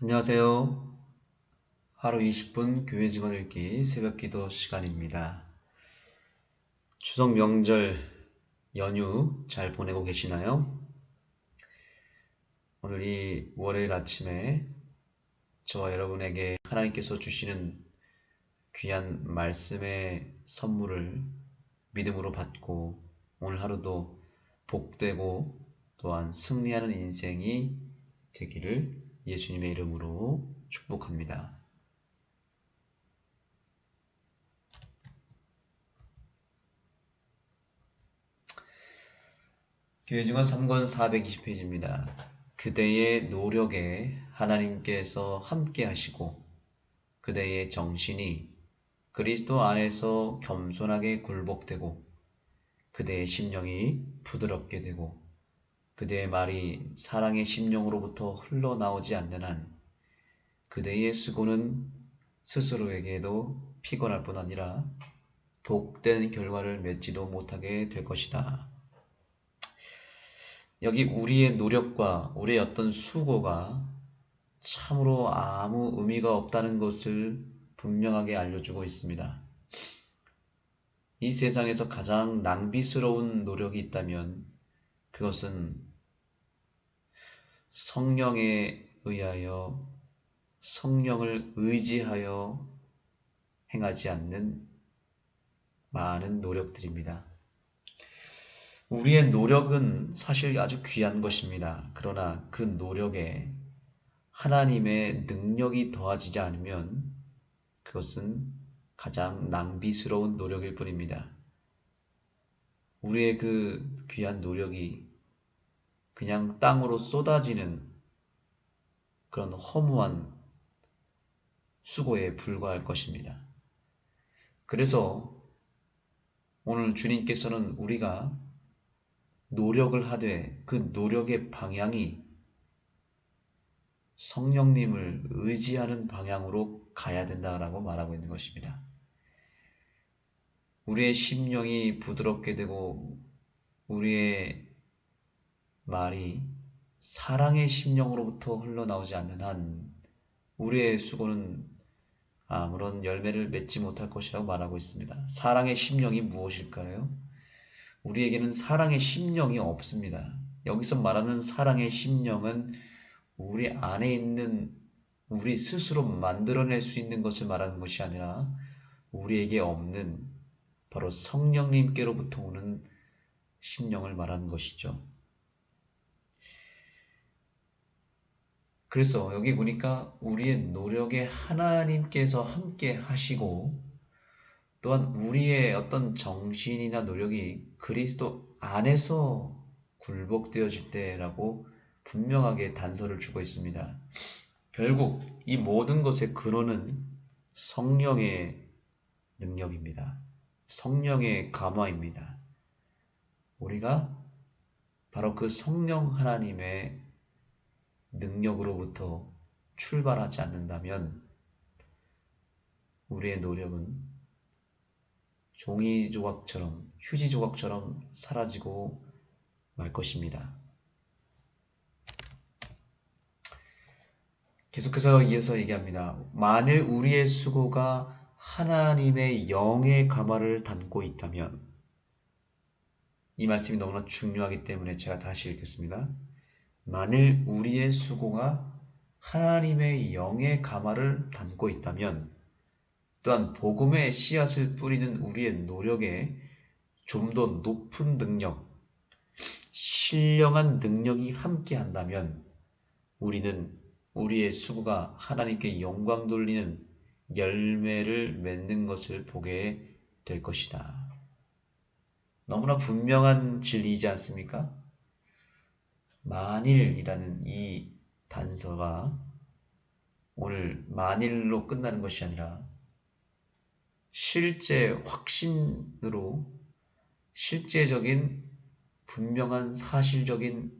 안녕하세요. 하루 20분 교회 직원 읽기 새벽 기도 시간입니다. 추석 명절 연휴 잘 보내고 계시나요? 오늘 이 월요일 아침에 저와 여러분에게 하나님께서 주시는 귀한 말씀의 선물을 믿음으로 받고 오늘 하루도 복되고 또한 승리하는 인생이 되기를 예수님의 이름으로 축복합니다. 교회 증언 3권 420페이지입니다. 그대의 노력에 하나님께서 함께 하시고 그대의 정신이 그리스도 안에서 겸손하게 굴복되고 그대의 심령이 부드럽게 되고 그대의 말이 사랑의 심령으로부터 흘러나오지 않는 한 그대의 수고는 스스로에게도 피곤할 뿐 아니라 복된 결과를 맺지도 못하게 될 것이다. 여기 우리의 노력과 우리의 어떤 수고가 참으로 아무 의미가 없다는 것을 분명하게 알려주고 있습니다. 이 세상에서 가장 낭비스러운 노력이 있다면 그것은 성령에 의하여 성령을 의지하여 행하지 않는 많은 노력들입니다. 우리의 노력은 사실 아주 귀한 것입니다. 그러나 그 노력에 하나님의 능력이 더하지 않으면 그것은 가장 낭비스러운 노력일 뿐입니다. 우리의 그 귀한 노력이 그냥 땅으로 쏟아지는 그런 허무한 수고에 불과할 것입니다. 그래서 오늘 주님께서는 우리가 노력을 하되 그 노력의 방향이 성령님을 의지하는 방향으로 가야 된다라고 말하고 있는 것입니다. 우리의 심령이 부드럽게 되고 우리의 말이 사랑의 심령으로부터 흘러나오지 않는 한 우리의 수고는 아무런 열매를 맺지 못할 것이라고 말하고 있습니다. 사랑의 심령이 무엇일까요? 우리에게는 사랑의 심령이 없습니다. 여기서 말하는 사랑의 심령은 우리 안에 있는 우리 스스로 만들어낼 수 있는 것을 말하는 것이 아니라 우리에게 없는 바로 성령님께로부터 오는 심령을 말하는 것이죠. 그래서 여기 보니까 우리의 노력에 하나님께서 함께 하시고 또한 우리의 어떤 정신이나 노력이 그리스도 안에서 굴복되어질 때라고 분명하게 단서를 주고 있습니다. 결국 이 모든 것의 근원은 성령의 능력입니다. 성령의 감화입니다. 우리가 바로 그 성령 하나님의 능력으로부터 출발하지 않는다면 우리의 노력은 종이 조각처럼 휴지 조각처럼 사라지고 말 것입니다. 계속해서 이어서 얘기합니다. 만일 우리의 수고가 하나님의 영의 감화를 담고 있다면 이 말씀이 너무나 중요하기 때문에 제가 다시 읽겠습니다. 만일 우리의 수고가 하나님의 영의 감화를 담고 있다면 또한 복음의 씨앗을 뿌리는 우리의 노력에 좀 더 높은 능력, 신령한 능력이 함께한다면 우리는 우리의 수고가 하나님께 영광 돌리는 열매를 맺는 것을 보게 될 것이다. 너무나 분명한 진리이지 않습니까? 만일이라는 이 단서가 오늘 만일로 끝나는 것이 아니라 실제 확신으로 실제적인 분명한 사실적인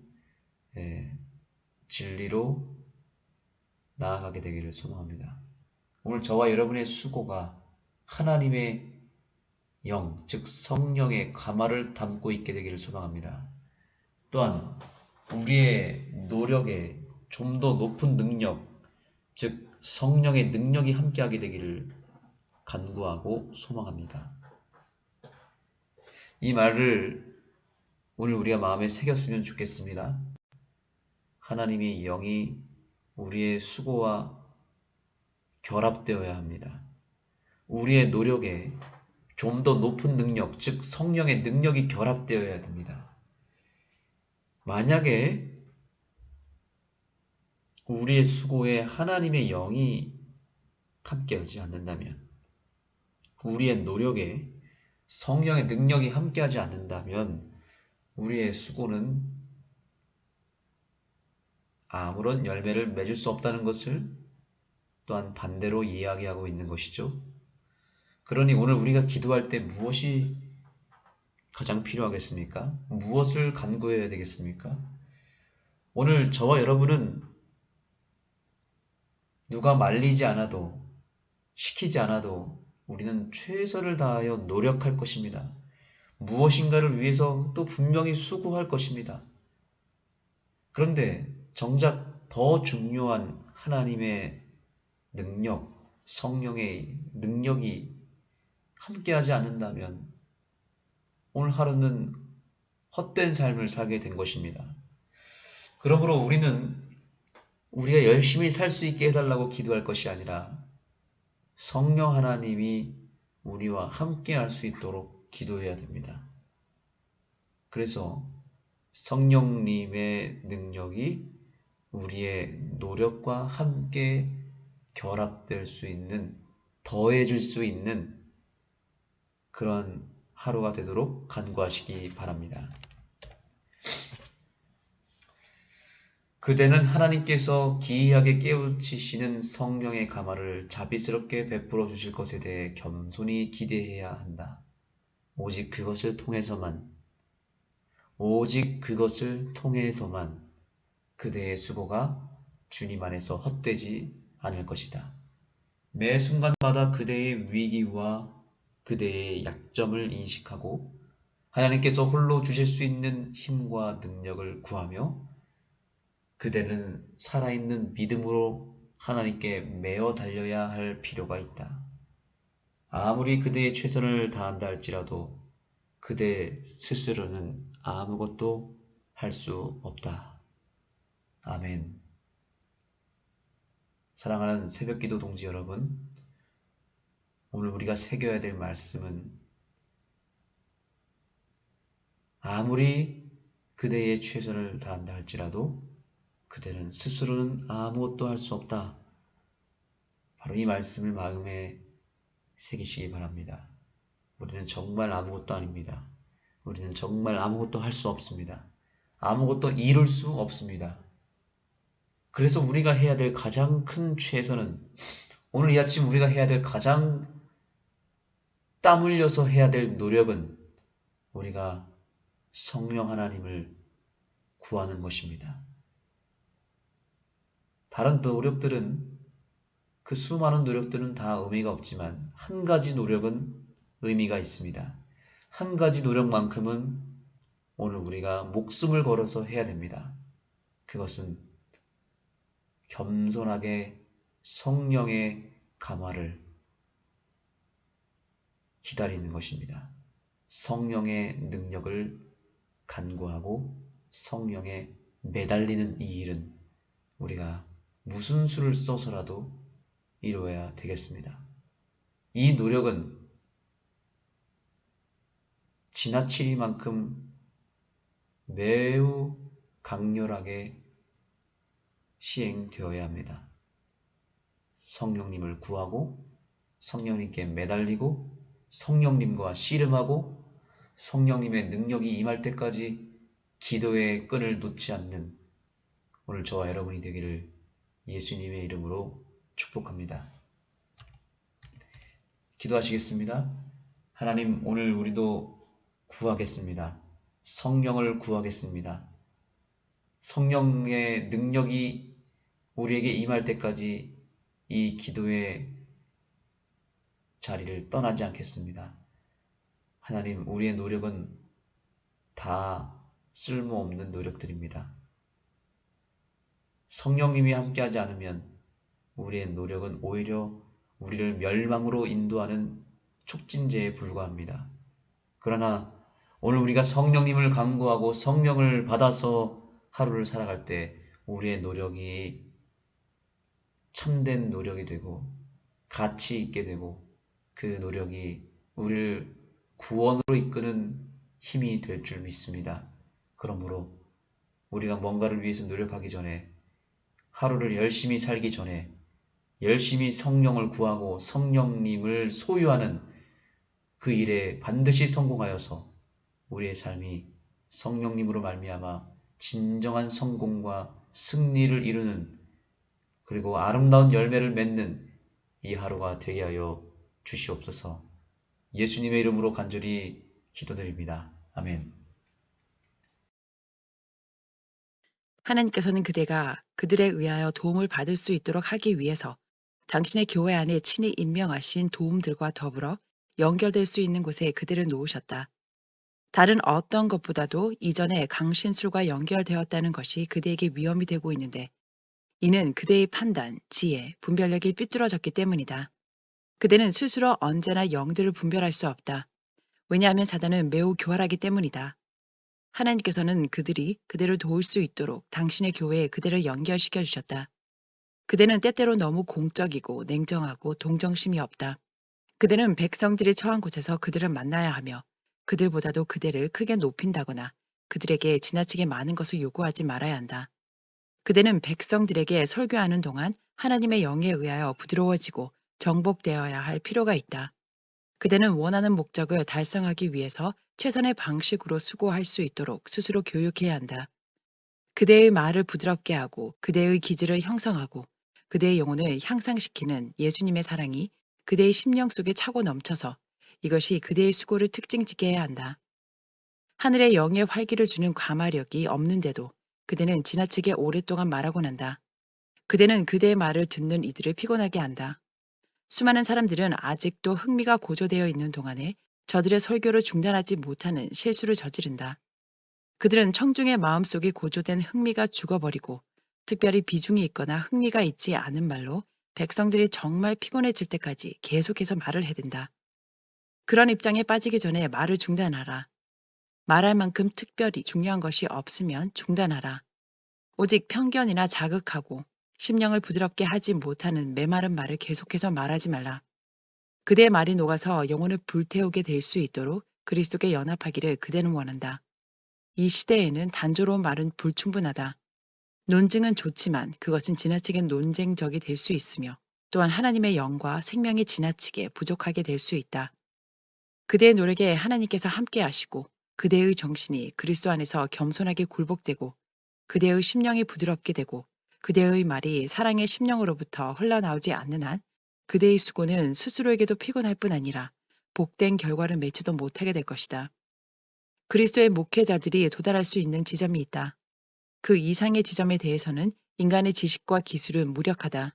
진리로 나아가게 되기를 소망합니다. 오늘 저와 여러분의 수고가 하나님의 영, 즉 성령의 감화를 담고 있게 되기를 소망합니다. 또한 우리의 노력에 좀 더 높은 능력, 즉 성령의 능력이 함께하게 되기를 간구하고 소망합니다. 이 말을 오늘 우리가 마음에 새겼으면 좋겠습니다. 하나님의 영이 우리의 수고와 결합되어야 합니다. 우리의 노력에 좀 더 높은 능력, 즉 성령의 능력이 결합되어야 됩니다. 만약에 우리의 수고에 하나님의 영이 함께하지 않는다면, 우리의 노력에 성령의 능력이 함께하지 않는다면 우리의 수고는 아무런 열매를 맺을 수 없다는 것을 또한 반대로 이야기하고 있는 것이죠. 그러니 오늘 우리가 기도할 때 무엇이 가장 필요하겠습니까? 무엇을 간구해야 되겠습니까? 오늘 저와 여러분은 누가 말리지 않아도, 시키지 않아도 우리는 최선을 다하여 노력할 것입니다. 무엇인가를 위해서 또 분명히 수고할 것입니다. 그런데 정작 더 중요한 하나님의 능력, 성령의 능력이 함께하지 않는다면 오늘 하루는 헛된 삶을 살게 된 것입니다. 그러므로 우리는 우리가 열심히 살 수 있게 해달라고 기도할 것이 아니라 성령 하나님이 우리와 함께 할 수 있도록 기도해야 됩니다. 그래서 성령님의 능력이 우리의 노력과 함께 결합될 수 있는, 더해질 수 있는 그런 하루가 되도록 간구하시기 바랍니다. 그대는 하나님께서 기이하게 깨우치시는 성령의 가마를 자비스럽게 베풀어 주실 것에 대해 겸손히 기대해야 한다. 오직 그것을 통해서만 그대의 수고가 주님 안에서 헛되지 않을 것이다. 매 순간마다 그대의 위기와 그대의 약점을 인식하고 하나님께서 홀로 주실 수 있는 힘과 능력을 구하며 그대는 살아있는 믿음으로 하나님께 매어 달려야 할 필요가 있다. 아무리 그대의 최선을 다한다 할지라도 그대 스스로는 아무것도 할 수 없다. 아멘. 사랑하는 새벽기도 동지 여러분, 오늘 우리가 새겨야 될 말씀은 아무리 그대의 최선을 다한다 할지라도 그대는 스스로는 아무것도 할 수 없다. 바로 이 말씀을 마음에 새기시기 바랍니다. 우리는 정말 아무것도 아닙니다. 우리는 정말 아무것도 할 수 없습니다. 아무것도 이룰 수 없습니다. 그래서 우리가 해야 될 가장 큰 최선은, 오늘 이 아침 우리가 해야 될 가장 땀 흘려서 해야 될 노력은 우리가 성령 하나님을 구하는 것입니다. 다른 노력들은, 그 수많은 노력들은 다 의미가 없지만 한 가지 노력은 의미가 있습니다. 한 가지 노력만큼은 오늘 우리가 목숨을 걸어서 해야 됩니다. 그것은 겸손하게 성령의 감화를 기다리는 것입니다. 성령의 능력을 간구하고 성령에 매달리는 이 일은 우리가 무슨 수를 써서라도 이루어야 되겠습니다. 이 노력은 지나치리만큼 매우 강렬하게 시행되어야 합니다. 성령님을 구하고 성령님께 매달리고 성령님과 씨름하고 성령님의 능력이 임할 때까지 기도의 끈을 놓지 않는 오늘 저와 여러분이 되기를 예수님의 이름으로 축복합니다. 기도하시겠습니다. 하나님, 오늘 우리도 구하겠습니다. 성령을 구하겠습니다. 성령의 능력이 우리에게 임할 때까지 이 기도의 자리를 떠나지 않겠습니다. 하나님, 우리의 노력은 다 쓸모없는 노력들입니다. 성령님이 함께하지 않으면 우리의 노력은 오히려 우리를 멸망으로 인도하는 촉진제에 불과합니다. 그러나 오늘 우리가 성령님을 간구하고 성령을 받아서 하루를 살아갈 때 우리의 노력이 참된 노력이 되고 가치 있게 되고 그 노력이 우리를 구원으로 이끄는 힘이 될 줄 믿습니다. 그러므로 우리가 뭔가를 위해서 노력하기 전에 하루를 열심히 살기 전에 열심히 성령을 구하고 성령님을 소유하는 그 일에 반드시 성공하여서 우리의 삶이 성령님으로 말미암아 진정한 성공과 승리를 이루는 그리고 아름다운 열매를 맺는 이 하루가 되게 하여 주시옵소서. 예수님의 이름으로 간절히 기도드립니다. 아멘. 하나님께서는 그대가 그들에 의하여 도움을 받을 수 있도록 하기 위해서 당신의 교회 안에 친히 임명하신 도움들과 더불어 연결될 수 있는 곳에 그들을 놓으셨다. 다른 어떤 것보다도 이전에 강신술과 연결되었다는 것이 그대에게 위험이 되고 있는데 이는 그대의 판단, 지혜, 분별력이 삐뚤어졌기 때문이다. 그대는 스스로 언제나 영들을 분별할 수 없다. 왜냐하면 사단은 매우 교활하기 때문이다. 하나님께서는 그들이 그대를 도울 수 있도록 당신의 교회에 그대를 연결시켜 주셨다. 그대는 때때로 너무 공적이고 냉정하고 동정심이 없다. 그대는 백성들이 처한 곳에서 그들을 만나야 하며 그들보다도 그대를 크게 높인다거나 그들에게 지나치게 많은 것을 요구하지 말아야 한다. 그대는 백성들에게 설교하는 동안 하나님의 영에 의하여 부드러워지고 정복되어야 할 필요가 있다. 그대는 원하는 목적을 달성하기 위해서 최선의 방식으로 수고할 수 있도록 스스로 교육해야 한다. 그대의 말을 부드럽게 하고 그대의 기질을 형성하고 그대의 영혼을 향상시키는 예수님의 사랑이 그대의 심령 속에 차고 넘쳐서 이것이 그대의 수고를 특징짓게 해야 한다. 하늘의 영의 활기를 주는 가마력이 없는데도 그대는 지나치게 오랫동안 말하고 난다. 그대는 그대의 말을 듣는 이들을 피곤하게 한다. 수많은 사람들은 아직도 흥미가 고조되어 있는 동안에 저들의 설교를 중단하지 못하는 실수를 저지른다. 그들은 청중의 마음속에 고조된 흥미가 죽어버리고 특별히 비중이 있거나 흥미가 있지 않은 말로 백성들이 정말 피곤해질 때까지 계속해서 말을 해댄다. 그런 입장에 빠지기 전에 말을 중단하라. 말할 만큼 특별히 중요한 것이 없으면 중단하라. 오직 편견이나 자극하고 심령을 부드럽게 하지 못하는 메마른 말을 계속해서 말하지 말라. 그대의 말이 녹아서 영혼을 불태우게 될 수 있도록 그리스도께 연합하기를 그대는 원한다. 이 시대에는 단조로운 말은 불충분하다. 논증은 좋지만 그것은 지나치게 논쟁적이 될 수 있으며 또한 하나님의 영과 생명이 지나치게 부족하게 될 수 있다. 그대의 노력에 하나님께서 함께 하시고 그대의 정신이 그리스도 안에서 겸손하게 굴복되고 그대의 심령이 부드럽게 되고 그대의 말이 사랑의 심령으로부터 흘러나오지 않는 한 그대의 수고는 스스로에게도 피곤할 뿐 아니라 복된 결과를 맺지도 못하게 될 것이다. 그리스도의 목회자들이 도달할 수 있는 지점이 있다. 그 이상의 지점에 대해서는 인간의 지식과 기술은 무력하다.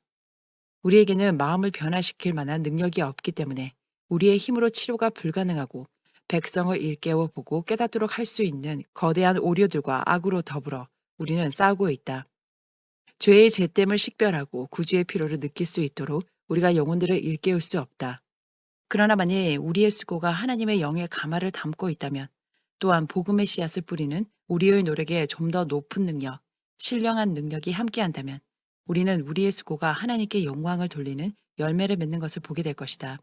우리에게는 마음을 변화시킬 만한 능력이 없기 때문에 우리의 힘으로 치료가 불가능하고 백성을 일깨워 보고 깨닫도록 할 수 있는 거대한 오류들과 악으로 더불어 우리는 싸우고 있다. 죄의 죄됨을 식별하고 구주의 필요를 느낄 수 있도록 우리가 영혼들을 일깨울 수 없다. 그러나 만일 우리의 수고가 하나님의 영의 가마를 담고 있다면 또한 복음의 씨앗을 뿌리는 우리의 노력에 좀 더 높은 능력, 신령한 능력이 함께한다면 우리는 우리의 수고가 하나님께 영광을 돌리는 열매를 맺는 것을 보게 될 것이다.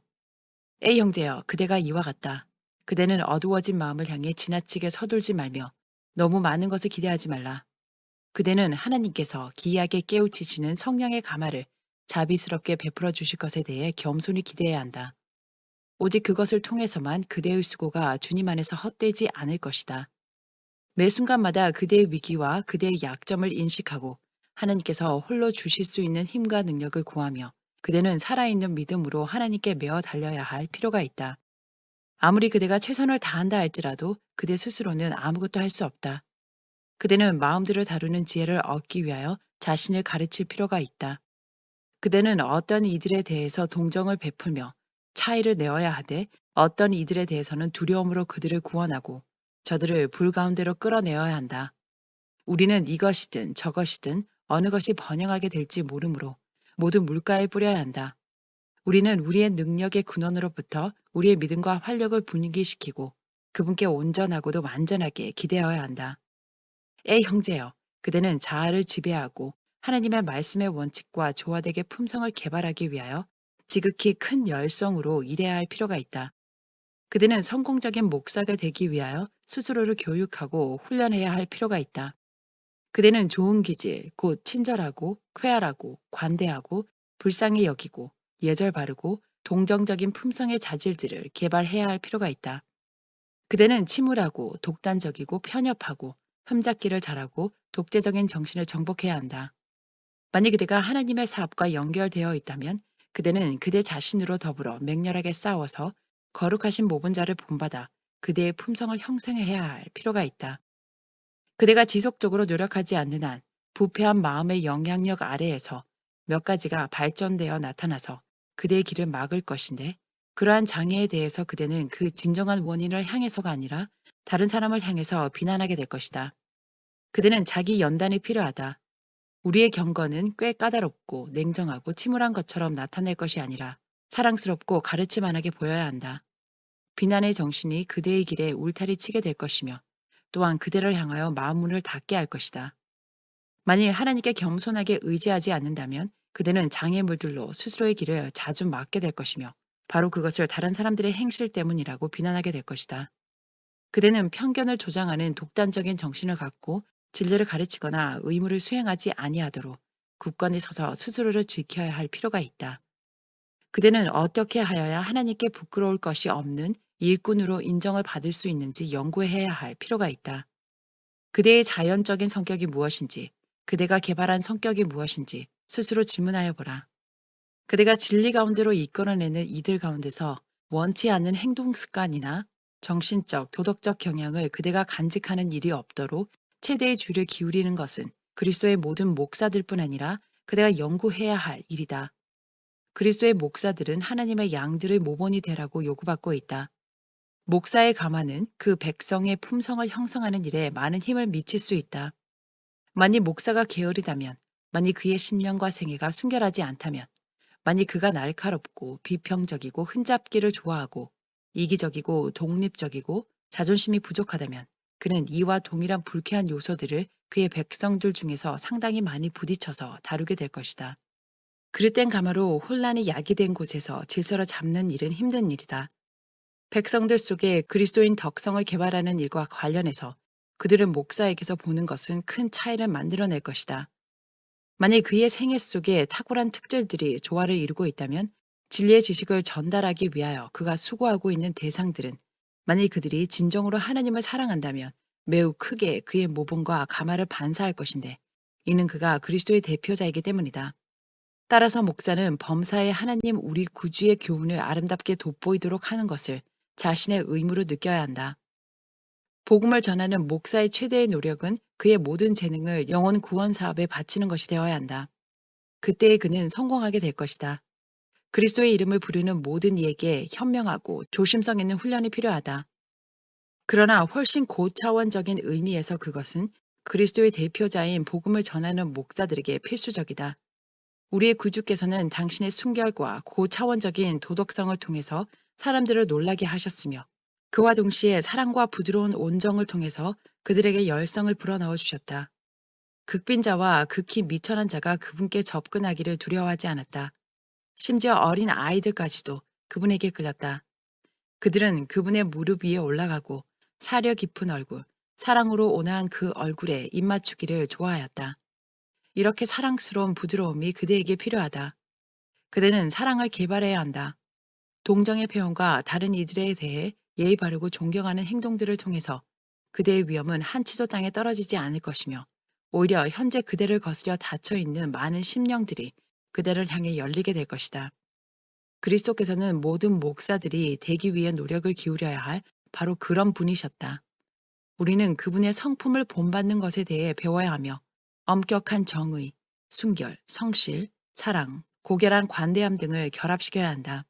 A 형제여, 그대가 이와 같다. 그대는 어두워진 마음을 향해 지나치게 서둘지 말며 너무 많은 것을 기대하지 말라. 그대는 하나님께서 기이하게 깨우치시는 성령의 가마를 자비스럽게 베풀어 주실 것에 대해 겸손히 기대해야 한다. 오직 그것을 통해서만 그대의 수고가 주님 안에서 헛되지 않을 것이다. 매 순간마다 그대의 위기와 그대의 약점을 인식하고 하나님께서 홀로 주실 수 있는 힘과 능력을 구하며 그대는 살아있는 믿음으로 하나님께 메어 달려야 할 필요가 있다. 아무리 그대가 최선을 다한다 할지라도 그대 스스로는 아무것도 할 수 없다. 그대는 마음들을 다루는 지혜를 얻기 위하여 자신을 가르칠 필요가 있다. 그대는 어떤 이들에 대해서 동정을 베풀며 차이를 내어야 하되 어떤 이들에 대해서는 두려움으로 그들을 구원하고 저들을 불 가운데로 끌어내어야 한다. 우리는 이것이든 저것이든 어느 것이 번영하게 될지 모르므로 모두 물가에 뿌려야 한다. 우리는 우리의 능력의 근원으로부터 우리의 믿음과 활력을 분기시키고 그분께 온전하고도 완전하게 기대어야 한다. 형제여, 그대는 자아를 지배하고 하나님의 말씀의 원칙과 조화되게 품성을 개발하기 위하여 지극히 큰 열성으로 일해야 할 필요가 있다. 그대는 성공적인 목사가 되기 위하여 스스로를 교육하고 훈련해야 할 필요가 있다. 그대는 좋은 기질, 곧 친절하고 쾌활하고 관대하고 불쌍히 여기고 예절 바르고 동정적인 품성의 자질들을 개발해야 할 필요가 있다. 그대는 침울하고 독단적이고 편협하고 흠잡기를 잘하고 독재적인 정신을 정복해야 한다. 만약 그대가 하나님의 사업과 연결되어 있다면 그대는 그대 자신으로 더불어 맹렬하게 싸워서 거룩하신 모분자를 본받아 그대의 품성을 형성해야 할 필요가 있다. 그대가 지속적으로 노력하지 않는 한 부패한 마음의 영향력 아래에서 몇 가지가 발전되어 나타나서 그대의 길을 막을 것인데 그러한 장애에 대해서 그대는 그 진정한 원인을 향해서가 아니라 다른 사람을 향해서 비난하게 될 것이다. 그대는 자기 연단이 필요하다. 우리의 경건은 꽤 까다롭고 냉정하고 침울한 것처럼 나타낼 것이 아니라 사랑스럽고 가르침안하게 보여야 한다. 비난의 정신이 그대의 길에 울타리 치게 될 것이며 또한 그대를 향하여 마음문을 닫게 할 것이다. 만일 하나님께 겸손하게 의지하지 않는다면 그대는 장애물들로 스스로의 길을 자주 막게 될 것이며 바로 그것을 다른 사람들의 행실 때문이라고 비난하게 될 것이다. 그대는 편견을 조장하는 독단적인 정신을 갖고 진리를 가르치거나 의무를 수행하지 아니하도록 굳건히 서서 스스로를 지켜야 할 필요가 있다. 그대는 어떻게 하여야 하나님께 부끄러울 것이 없는 일꾼으로 인정을 받을 수 있는지 연구해야 할 필요가 있다. 그대의 자연적인 성격이 무엇인지, 그대가 개발한 성격이 무엇인지 스스로 질문하여 보라. 그대가 진리 가운데로 이끌어내는 이들 가운데서 원치 않는 행동 습관이나 정신적, 도덕적 경향을 그대가 간직하는 일이 없도록 최대의 주의를 기울이는 것은 그리스도의 모든 목사들뿐 아니라 그대가 연구해야 할 일이다. 그리스도의 목사들은 하나님의 양들의 모본이 되라고 요구받고 있다. 목사의 가마는 그 백성의 품성을 형성하는 일에 많은 힘을 미칠 수 있다. 만일 목사가 게으르다면, 만일 그의 심령과 생애가 순결하지 않다면, 만일 그가 날카롭고 비평적이고 흠잡기를 좋아하고 이기적이고 독립적이고 자존심이 부족하다면 그는 이와 동일한 불쾌한 요소들을 그의 백성들 중에서 상당히 많이 부딪혀서 다루게 될 것이다. 그릇된 가마로 혼란이 야기된 곳에서 질서를 잡는 일은 힘든 일이다. 백성들 속에 그리스도인 덕성을 개발하는 일과 관련해서 그들은 목사에게서 보는 것은 큰 차이를 만들어낼 것이다. 만일 그의 생애 속에 탁월한 특질들이 조화를 이루고 있다면 진리의 지식을 전달하기 위하여 그가 수고하고 있는 대상들은 만일 그들이 진정으로 하나님을 사랑한다면 매우 크게 그의 모범과 가마를 반사할 것인데 이는 그가 그리스도의 대표자이기 때문이다. 따라서 목사는 범사의 하나님 우리 구주의 교훈을 아름답게 돋보이도록 하는 것을 자신의 의무로 느껴야 한다. 복음을 전하는 목사의 최대의 노력은 그의 모든 재능을 영혼 구원 사업에 바치는 것이 되어야 한다. 그때에 그는 성공하게 될 것이다. 그리스도의 이름을 부르는 모든 이에게 현명하고 조심성 있는 훈련이 필요하다. 그러나 훨씬 고차원적인 의미에서 그것은 그리스도의 대표자인 복음을 전하는 목사들에게 필수적이다. 우리의 구주께서는 당신의 순결과 고차원적인 도덕성을 통해서 사람들을 놀라게 하셨으며 그와 동시에 사랑과 부드러운 온정을 통해서 그들에게 열성을 불어넣어 주셨다. 극빈자와 극히 미천한 자가 그분께 접근하기를 두려워하지 않았다. 심지어 어린 아이들까지도 그분에게 끌렸다. 그들은 그분의 무릎 위에 올라가고 사려 깊은 얼굴, 사랑으로 온화한 그 얼굴에 입맞추기를 좋아하였다. 이렇게 사랑스러운 부드러움이 그대에게 필요하다. 그대는 사랑을 개발해야 한다. 동정의 표현과 다른 이들에 대해 예의 바르고 존경하는 행동들을 통해서 그대의 위험은 한치도 땅에 떨어지지 않을 것이며 오히려 현재 그대를 거스려 닫혀 있는 많은 심령들이 그대를 향해 열리게 될 것이다. 그리스도께서는 모든 목사들이 되기 위해 노력을 기울여야 할 바로 그런 분이셨다. 우리는 그분의 성품을 본받는 것에 대해 배워야 하며 엄격한 정의, 순결, 성실, 사랑, 고결한 관대함 등을 결합시켜야 한다.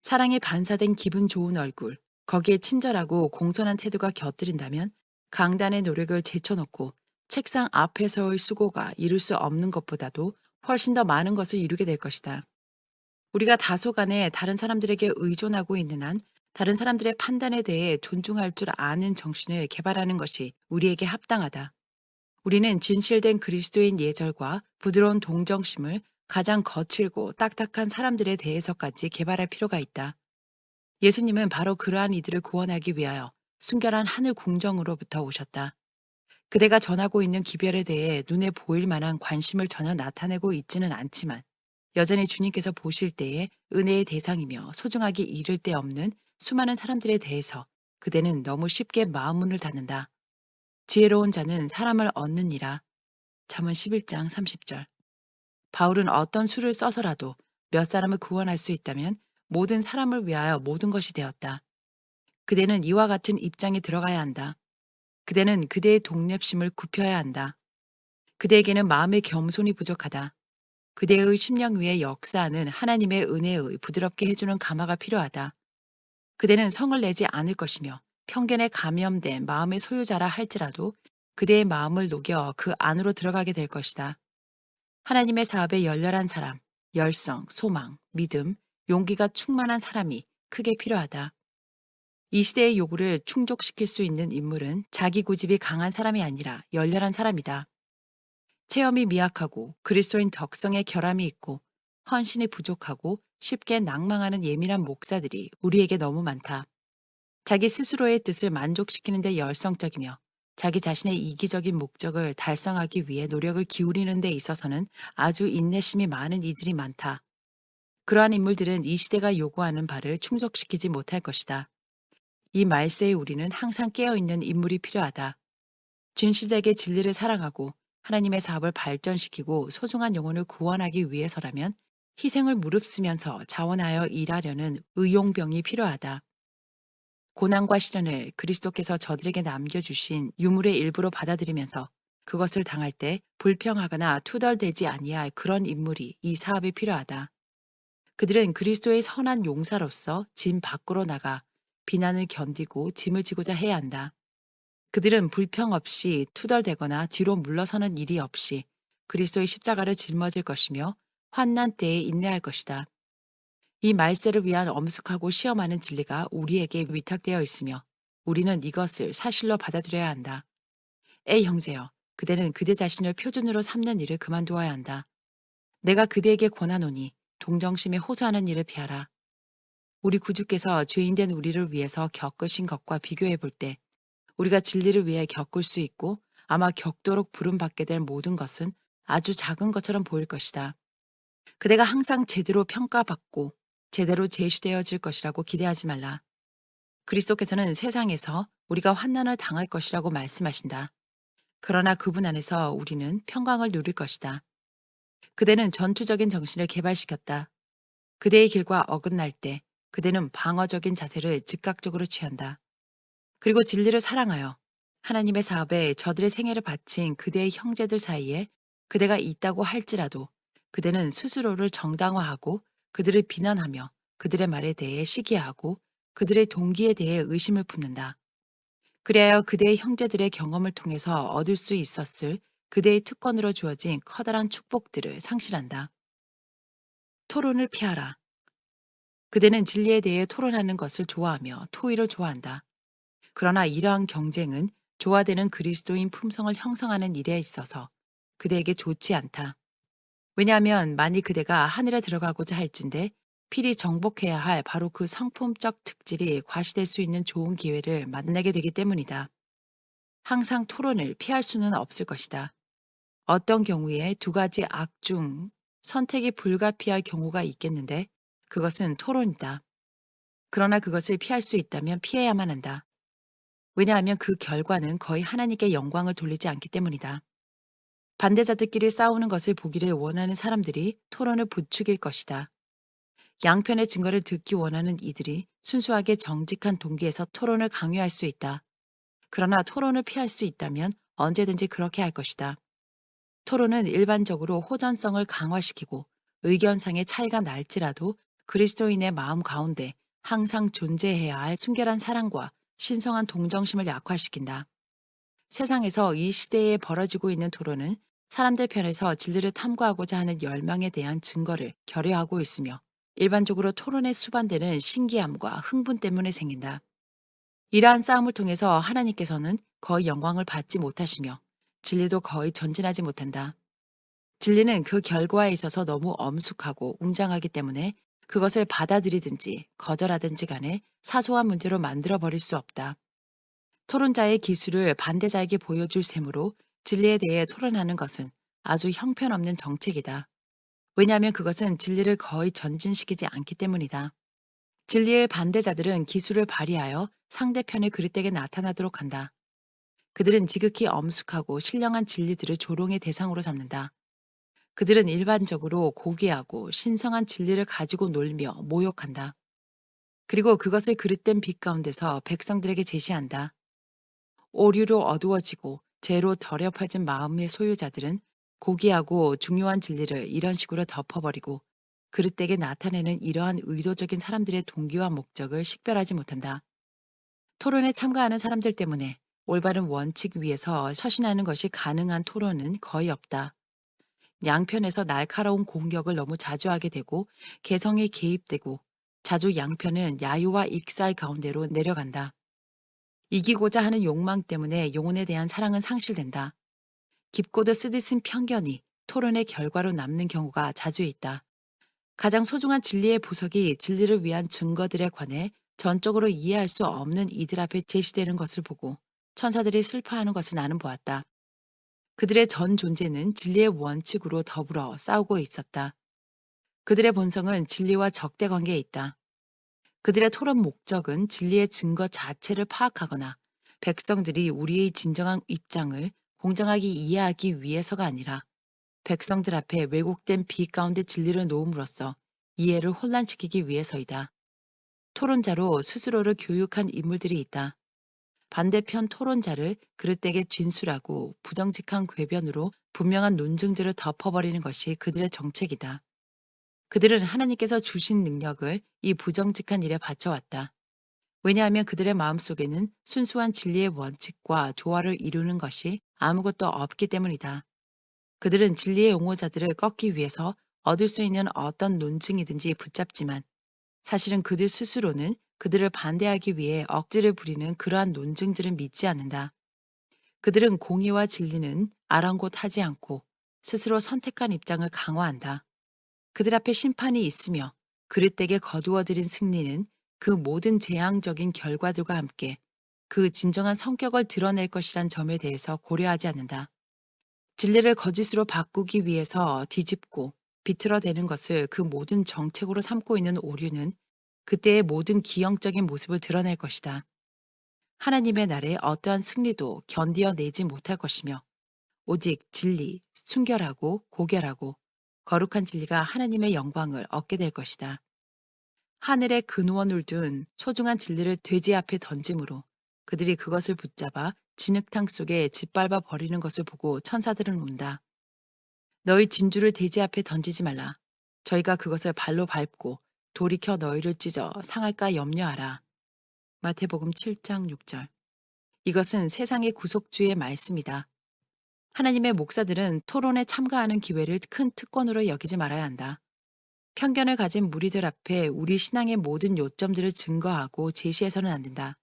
사랑에 반사된 기분 좋은 얼굴, 거기에 친절하고 공손한 태도가 곁들인다면 강단의 노력을 제쳐놓고 책상 앞에서의 수고가 이룰 수 없는 것보다도 훨씬 더 많은 것을 이루게 될 것이다. 우리가 다소간에 다른 사람들에게 의존하고 있는 한 다른 사람들의 판단에 대해 존중할 줄 아는 정신을 개발하는 것이 우리에게 합당하다. 우리는 진실된 그리스도인 예절과 부드러운 동정심을 가장 거칠고 딱딱한 사람들에 대해서까지 개발할 필요가 있다. 예수님은 바로 그러한 이들을 구원하기 위하여 순결한 하늘 궁정으로부터 오셨다. 그대가 전하고 있는 기별에 대해 눈에 보일 만한 관심을 전혀 나타내고 있지는 않지만 여전히 주님께서 보실 때에 은혜의 대상이며 소중하기 이를 데 없는 수많은 사람들에 대해서 그대는 너무 쉽게 마음문을 닫는다. 지혜로운 자는 사람을 얻느니라. 잠언 11장 30절. 바울은 어떤 수를 써서라도 몇 사람을 구원할 수 있다면 모든 사람을 위하여 모든 것이 되었다. 그대는 이와 같은 입장에 들어가야 한다. 그대는 그대의 독립심을 굽혀야 한다. 그대에게는 마음의 겸손이 부족하다. 그대의 심령 위에 역사하는 하나님의 은혜의 부드럽게 해주는 감화가 필요하다. 그대는 성을 내지 않을 것이며 편견에 감염된 마음의 소유자라 할지라도 그대의 마음을 녹여 그 안으로 들어가게 될 것이다. 하나님의 사업에 열렬한 사람, 열성, 소망, 믿음, 용기가 충만한 사람이 크게 필요하다. 이 시대의 요구를 충족시킬 수 있는 인물은 자기 고집이 강한 사람이 아니라 열렬한 사람이다. 체험이 미약하고 그리스도인 덕성에 결함이 있고 헌신이 부족하고 쉽게 낭망하는 예민한 목사들이 우리에게 너무 많다. 자기 스스로의 뜻을 만족시키는 데 열성적이며 자기 자신의 이기적인 목적을 달성하기 위해 노력을 기울이는 데 있어서는 아주 인내심이 많은 이들이 많다. 그러한 인물들은 이 시대가 요구하는 바를 충족시키지 못할 것이다. 이 말세에 우리는 항상 깨어있는 인물이 필요하다. 진실되게 진리를 사랑하고 하나님의 사업을 발전시키고 소중한 영혼을 구원하기 위해서라면 희생을 무릅쓰면서 자원하여 일하려는 의용병이 필요하다. 고난과 시련을 그리스도께서 저들에게 남겨주신 유물의 일부로 받아들이면서 그것을 당할 때 불평하거나 투덜대지 아니할 그런 인물이 이 사업에 필요하다. 그들은 그리스도의 선한 용사로서 짐 밖으로 나가 비난을 견디고 짐을 지고자 해야 한다. 그들은 불평 없이 투덜대거나 뒤로 물러서는 일이 없이 그리스도의 십자가를 짊어질 것이며 환난 때에 인내할 것이다. 이 말세를 위한 엄숙하고 시험하는 진리가 우리에게 위탁되어 있으며 우리는 이것을 사실로 받아들여야 한다. 에이 형제여, 그대는 그대 자신을 표준으로 삼는 일을 그만두어야 한다. 내가 그대에게 권하노니 동정심에 호소하는 일을 피하라. 우리 구주께서 죄인된 우리를 위해서 겪으신 것과 비교해 볼 때 우리가 진리를 위해 겪을 수 있고 아마 겪도록 부름받게 될 모든 것은 아주 작은 것처럼 보일 것이다. 그대가 항상 제대로 평가받고 제대로 제시되어질 것이라고 기대하지 말라. 그리스도께서는 세상에서 우리가 환난을 당할 것이라고 말씀하신다. 그러나 그분 안에서 우리는 평강을 누릴 것이다. 그대는 전투적인 정신을 개발시켰다. 그대의 길과 어긋날 때 그대는 방어적인 자세를 즉각적으로 취한다. 그리고 진리를 사랑하여 하나님의 사업에 저들의 생애를 바친 그대의 형제들 사이에 그대가 있다고 할지라도 그대는 스스로를 정당화하고 그들을 비난하며 그들의 말에 대해 시기하고 그들의 동기에 대해 의심을 품는다. 그래야 그대의 형제들의 경험을 통해서 얻을 수 있었을 그대의 특권으로 주어진 커다란 축복들을 상실한다. 토론을 피하라. 그대는 진리에 대해 토론하는 것을 좋아하며 토의를 좋아한다. 그러나 이러한 경쟁은 조화되는 그리스도인 품성을 형성하는 일에 있어서 그대에게 좋지 않다. 왜냐하면 만일 그대가 하늘에 들어가고자 할진대 필히 정복해야 할 바로 그 성품적 특질이 과시될 수 있는 좋은 기회를 만나게 되기 때문이다. 항상 토론을 피할 수는 없을 것이다. 어떤 경우에 두 가지 악 중 선택이 불가피할 경우가 있겠는데 그것은 토론이다. 그러나 그것을 피할 수 있다면 피해야만 한다. 왜냐하면 그 결과는 거의 하나님께 영광을 돌리지 않기 때문이다. 반대자들끼리 싸우는 것을 보기를 원하는 사람들이 토론을 부추길 것이다. 양편의 증거를 듣기 원하는 이들이 순수하게 정직한 동기에서 토론을 강요할 수 있다. 그러나 토론을 피할 수 있다면 언제든지 그렇게 할 것이다. 토론은 일반적으로 호전성을 강화시키고 의견상의 차이가 날지라도 그리스도인의 마음 가운데 항상 존재해야 할 순결한 사랑과 신성한 동정심을 약화시킨다. 세상에서 이 시대에 벌어지고 있는 토론은 사람들 편에서 진리를 탐구하고자 하는 열망에 대한 증거를 결여하고 있으며 일반적으로 토론에 수반되는 신기함과 흥분 때문에 생긴다. 이러한 싸움을 통해서 하나님께서는 거의 영광을 받지 못하시며 진리도 거의 전진하지 못한다. 진리는 그 결과에 있어서 너무 엄숙하고 웅장하기 때문에 그것을 받아들이든지 거절하든지 간에 사소한 문제로 만들어 버릴 수 없다. 토론자의 기술을 반대자에게 보여줄 셈으로 진리에 대해 토론하는 것은 아주 형편없는 정책이다. 왜냐하면 그것은 진리를 거의 전진시키지 않기 때문이다. 진리의 반대자들은 기술을 발휘하여 상대편의 그릇되게 나타나도록 한다. 그들은 지극히 엄숙하고 신령한 진리들을 조롱의 대상으로 삼는다. 그들은 일반적으로 고귀하고 신성한 진리를 가지고 놀며 모욕한다. 그리고 그것을 그릇된 빛 가운데서 백성들에게 제시한다. 오류로 어두워지고 죄로 더럽혀진 마음의 소유자들은 고귀하고 중요한 진리를 이런 식으로 덮어버리고 그릇되게 나타내는 이러한 의도적인 사람들의 동기와 목적을 식별하지 못한다. 토론에 참가하는 사람들 때문에 올바른 원칙 위에서 서신하는 것이 가능한 토론은 거의 없다. 양편에서 날카로운 공격을 너무 자주 하게 되고 개성에 개입되고 자주 양편은 야유와 익살 가운데로 내려간다. 이기고자 하는 욕망 때문에 영혼에 대한 사랑은 상실된다. 깊고도 쓰디쓴 편견이 토론의 결과로 남는 경우가 자주 있다. 가장 소중한 진리의 보석이 진리를 위한 증거들에 관해 전적으로 이해할 수 없는 이들 앞에 제시되는 것을 보고 천사들이 슬퍼하는 것을 나는 보았다. 그들의 전 존재는 진리의 원칙으로 더불어 싸우고 있었다. 그들의 본성은 진리와 적대 관계에 있다. 그들의 토론 목적은 진리의 증거 자체를 파악하거나 백성들이 우리의 진정한 입장을 공정하게 이해하기 위해서가 아니라 백성들 앞에 왜곡된 빛 가운데 진리를 놓음으로써 이해를 혼란시키기 위해서이다. 토론자로 스스로를 교육한 인물들이 있다. 반대편 토론자를 그릇되게 진술하고 부정직한 궤변으로 분명한 논증들을 덮어버리는 것이 그들의 정책이다. 그들은 하나님께서 주신 능력을 이 부정직한 일에 바쳐왔다. 왜냐하면 그들의 마음속에는 순수한 진리의 원칙과 조화를 이루는 것이 아무것도 없기 때문이다. 그들은 진리의 옹호자들을 꺾기 위해서 얻을 수 있는 어떤 논증이든지 붙잡지만 사실은 그들 스스로는 그들을 반대하기 위해 억지를 부리는 그러한 논증들은 믿지 않는다. 그들은 공의와 진리는 아랑곳하지 않고 스스로 선택한 입장을 강화한다. 그들 앞에 심판이 있으며 그릇되게 거두어들인 승리는 그 모든 재앙적인 결과들과 함께 그 진정한 성격을 드러낼 것이란 점에 대해서 고려하지 않는다. 진리를 거짓으로 바꾸기 위해서 뒤집고 비틀어대는 것을 그 모든 정책으로 삼고 있는 오류는 그때의 모든 기형적인 모습을 드러낼 것이다. 하나님의 날에 어떠한 승리도 견디어내지 못할 것이며 오직 진리, 순결하고 고결하고 거룩한 진리가 하나님의 영광을 얻게 될 것이다. 하늘에 근원을 둔 소중한 진리를 돼지 앞에 던짐으로 그들이 그것을 붙잡아 진흙탕 속에 짓밟아 버리는 것을 보고 천사들은 운다. 너희 진주를 돼지 앞에 던지지 말라. 저희가 그것을 발로 밟고 돌이켜 너희를 찢어 상할까 염려하라. 마태복음 7장 6절. 이것은 세상의 구속주의 말씀이다. 하나님의 목사들은 토론에 참가하는 기회를 큰 특권으로 여기지 말아야 한다. 편견을 가진 무리들 앞에 우리 신앙의 모든 요점들을 증거하고 제시해서는 안 된다.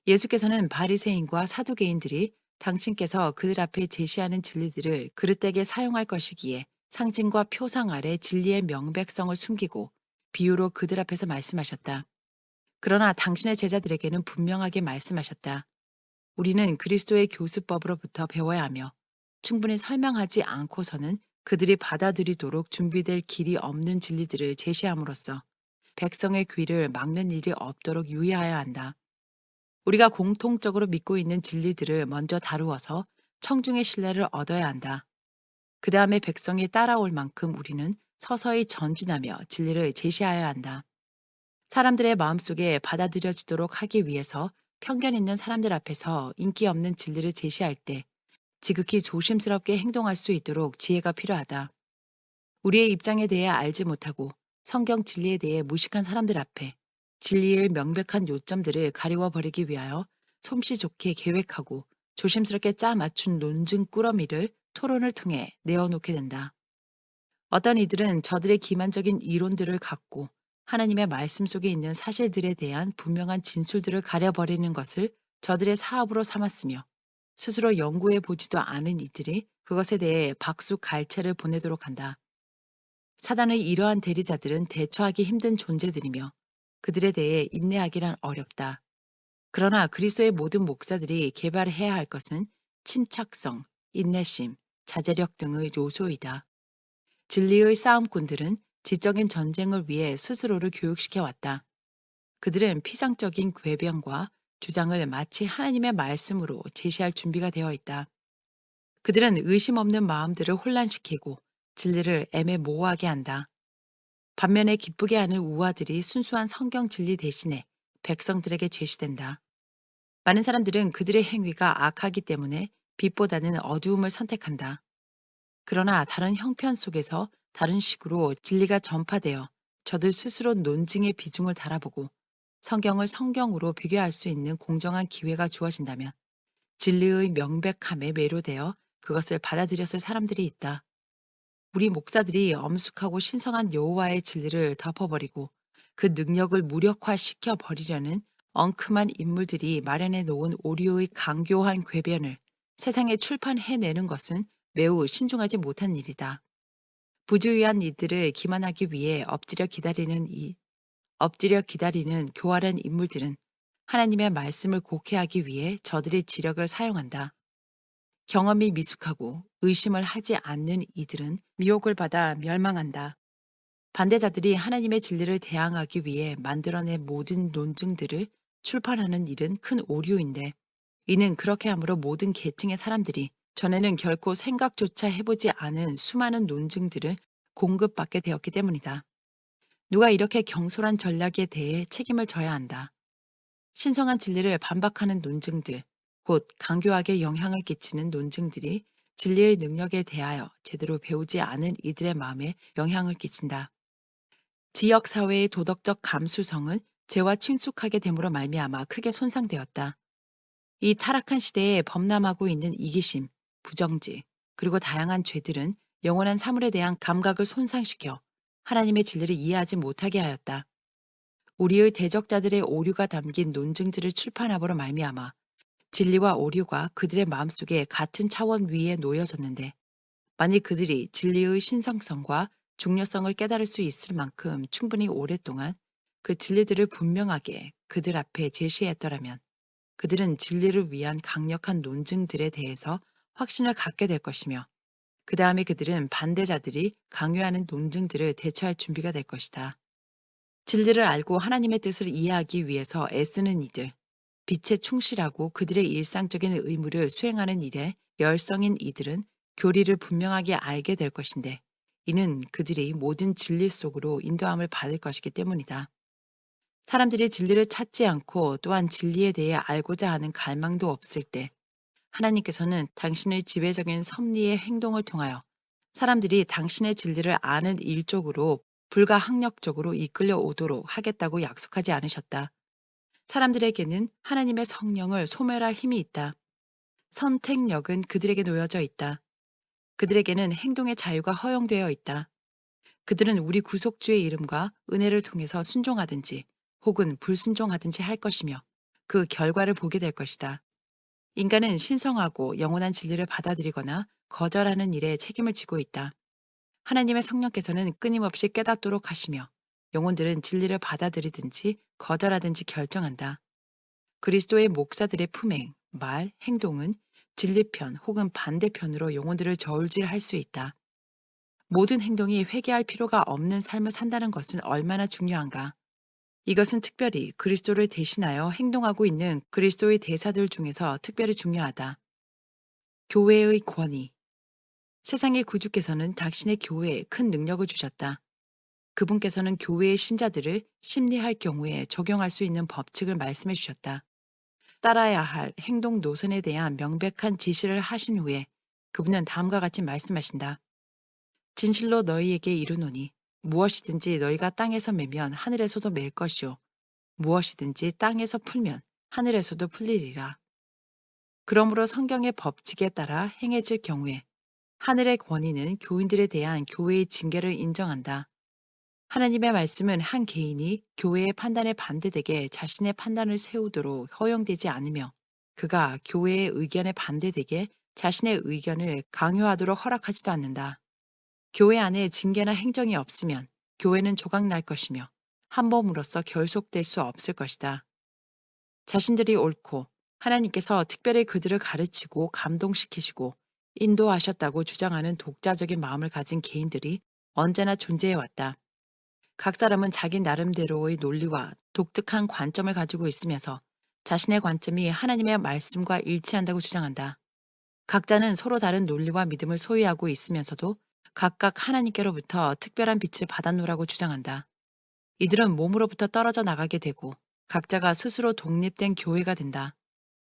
예수께서는 바리새인과 사두개인들이 당신께서 그들 앞에 제시하는 진리들을 그릇되게 사용할 것이기에 상징과 표상 아래 진리의 명백성을 숨기고 비유로 그들 앞에서 말씀하셨다. 그러나 당신의 제자들에게는 분명하게 말씀하셨다. 우리는 그리스도의 교수법으로부터 배워야 하며 충분히 설명하지 않고서는 그들이 받아들이도록 준비될 길이 없는 진리들을 제시함으로써 백성의 귀를 막는 일이 없도록 유의하여야 한다. 우리가 공통적으로 믿고 있는 진리들을 먼저 다루어서 청중의 신뢰를 얻어야 한다. 그 다음에 백성이 따라올 만큼 우리는 서서히 전진하며 진리를 제시하여야 한다. 사람들의 마음속에 받아들여지도록 하기 위해서 편견 있는 사람들 앞에서 인기 없는 진리를 제시할 때 지극히 조심스럽게 행동할 수 있도록 지혜가 필요하다. 우리의 입장에 대해 알지 못하고 성경 진리에 대해 무식한 사람들 앞에 진리의 명백한 요점들을 가리워 버리기 위하여 솜씨 좋게 계획하고 조심스럽게 짜 맞춘 논증 꾸러미를 토론을 통해 내어놓게 된다. 어떤 이들은 저들의 기만적인 이론들을 갖고 하나님의 말씀 속에 있는 사실들에 대한 분명한 진술들을 가려버리는 것을 저들의 사업으로 삼았으며 스스로 연구해 보지도 않은 이들이 그것에 대해 박수갈채를 보내도록 한다. 사단의 이러한 대리자들은 대처하기 힘든 존재들이며 그들에 대해 인내하기란 어렵다. 그러나 그리스도의 모든 목사들이 개발해야 할 것은 침착성, 인내심, 자제력 등의 요소이다. 진리의 싸움꾼들은 지적인 전쟁을 위해 스스로를 교육시켜 왔다. 그들은 피상적인 궤변과 주장을 마치 하나님의 말씀으로 제시할 준비가 되어 있다. 그들은 의심 없는 마음들을 혼란시키고 진리를 애매모호하게 한다. 반면에 기쁘게 하는 우화들이 순수한 성경 진리 대신에 백성들에게 제시된다. 많은 사람들은 그들의 행위가 악하기 때문에 빛보다는 어두움을 선택한다. 그러나 다른 형편 속에서 다른 식으로 진리가 전파되어 저들 스스로 논증의 비중을 달아보고 성경을 성경으로 비교할 수 있는 공정한 기회가 주어진다면 진리의 명백함에 매료되어 그것을 받아들였을 사람들이 있다. 우리 목사들이 엄숙하고 신성한 여호와의 진리를 덮어버리고 그 능력을 무력화시켜 버리려는 엉큼한 인물들이 마련해 놓은 오류의 강교한 궤변을 세상에 출판해내는 것은 매우 신중하지 못한 일이다. 부주의한 이들을 기만하기 위해 엎드려 기다리는 교활한 인물들은 하나님의 말씀을 곡해하기 위해 저들의 지력을 사용한다. 경험이 미숙하고 의심을 하지 않는 이들은 미혹을 받아 멸망한다. 반대자들이 하나님의 진리를 대항하기 위해 만들어낸 모든 논증들을 출판하는 일은 큰 오류인데 이는 그렇게 함으로 모든 계층의 사람들이 전에는 결코 생각조차 해보지 않은 수많은 논증들을 공급받게 되었기 때문이다. 누가 이렇게 경솔한 전략에 대해 책임을 져야 한다. 신성한 진리를 반박하는 논증들, 곧 강교하게 영향을 끼치는 논증들이 진리의 능력에 대하여 제대로 배우지 않은 이들의 마음에 영향을 끼친다. 지역 사회의 도덕적 감수성은 죄와 친숙하게 됨으로 말미암아 크게 손상되었다. 이 타락한 시대에 범람하고 있는 이기심, 부정지, 그리고 다양한 죄들은 영원한 사물에 대한 감각을 손상시켜 하나님의 진리를 이해하지 못하게 하였다. 우리의 대적자들의 오류가 담긴 논증들을 출판함으로 말미암아 진리와 오류가 그들의 마음속에 같은 차원 위에 놓여졌는데 만일 그들이 진리의 신성성과 중요성을 깨달을 수 있을 만큼 충분히 오랫동안 그 진리들을 분명하게 그들 앞에 제시했더라면 그들은 진리를 위한 강력한 논증들에 대해서 확신을 갖게 될 것이며 그 다음에 그들은 반대자들이 강요하는 논증들을 대처할 준비가 될 것이다. 진리를 알고 하나님의 뜻을 이해하기 위해서 애쓰는 이들, 빛에 충실하고 그들의 일상적인 의무를 수행하는 일에 열성인 이들은 교리를 분명하게 알게 될 것인데 이는 그들이 모든 진리 속으로 인도함을 받을 것이기 때문이다. 사람들이 진리를 찾지 않고 또한 진리에 대해 알고자 하는 갈망도 없을 때 하나님께서는 당신의 지배적인 섭리의 행동을 통하여 사람들이 당신의 진리를 아는 일 쪽으로 불가항력적으로 이끌려 오도록 하겠다고 약속하지 않으셨다. 사람들에게는 하나님의 성령을 소멸할 힘이 있다. 선택력은 그들에게 놓여져 있다. 그들에게는 행동의 자유가 허용되어 있다. 그들은 우리 구속주의 이름과 은혜를 통해서 순종하든지 혹은 불순종하든지 할 것이며 그 결과를 보게 될 것이다. 인간은 신성하고 영원한 진리를 받아들이거나 거절하는 일에 책임을 지고 있다. 하나님의 성령께서는 끊임없이 깨닫도록 하시며 영혼들은 진리를 받아들이든지 거절하든지 결정한다. 그리스도의 목사들의 품행, 말, 행동은 진리편 혹은 반대편으로 영혼들을 저울질할 수 있다. 모든 행동이 회개할 필요가 없는 삶을 산다는 것은 얼마나 중요한가. 이것은 특별히 그리스도를 대신하여 행동하고 있는 그리스도의 대사들 중에서 특별히 중요하다. 교회의 권위. 세상의 구주께서는 당신의 교회에 큰 능력을 주셨다. 그분께서는 교회의 신자들을 심리할 경우에 적용할 수 있는 법칙을 말씀해 주셨다. 따라야 할 행동 노선에 대한 명백한 지시를 하신 후에 그분은 다음과 같이 말씀하신다. 진실로 너희에게 이르노니 무엇이든지 너희가 땅에서 매면 하늘에서도 맬 것이요 무엇이든지 땅에서 풀면 하늘에서도 풀리리라. 그러므로 성경의 법칙에 따라 행해질 경우에 하늘의 권위는 교인들에 대한 교회의 징계를 인정한다. 하나님의 말씀은 한 개인이 교회의 판단에 반대되게 자신의 판단을 세우도록 허용되지 않으며 그가 교회의 의견에 반대되게 자신의 의견을 강요하도록 허락하지도 않는다. 교회 안에 징계나 행정이 없으면 교회는 조각날 것이며 한 몸으로서 결속될 수 없을 것이다. 자신들이 옳고 하나님께서 특별히 그들을 가르치고 감동시키시고 인도하셨다고 주장하는 독자적인 마음을 가진 개인들이 언제나 존재해 왔다. 각 사람은 자기 나름대로의 논리와 독특한 관점을 가지고 있으면서 자신의 관점이 하나님의 말씀과 일치한다고 주장한다. 각자는 서로 다른 논리와 믿음을 소유하고 있으면서도 각각 하나님께로부터 특별한 빛을 받았노라고 주장한다. 이들은 몸으로부터 떨어져 나가게 되고 각자가 스스로 독립된 교회가 된다.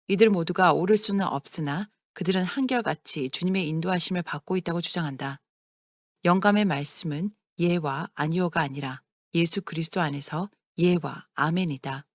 이들 모두가 옳을 수는 없으나 그들은 한결같이 주님의 인도하심을 받고 있다고 주장한다. 영감의 말씀은 예와 아니오가 아니라 예수 그리스도 안에서 예와 아멘이다.